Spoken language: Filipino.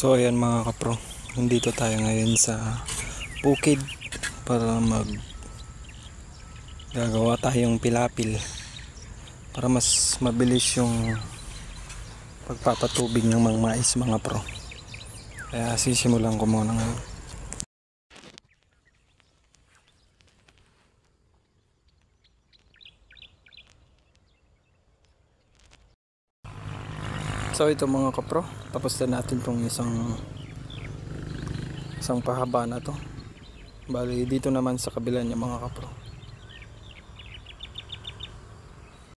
So ayan mga kapro, nandito tayo ngayon sa bukid para gagawa tayong pilapil para mas mabilis yung pagpapatubig ng mga mais mga pro. Kaya sisimulan ko muna ngayon. So ito mga kapro, tapos na natin tong isang pahaba na to. Bali dito naman sa kabila niya mga kapro,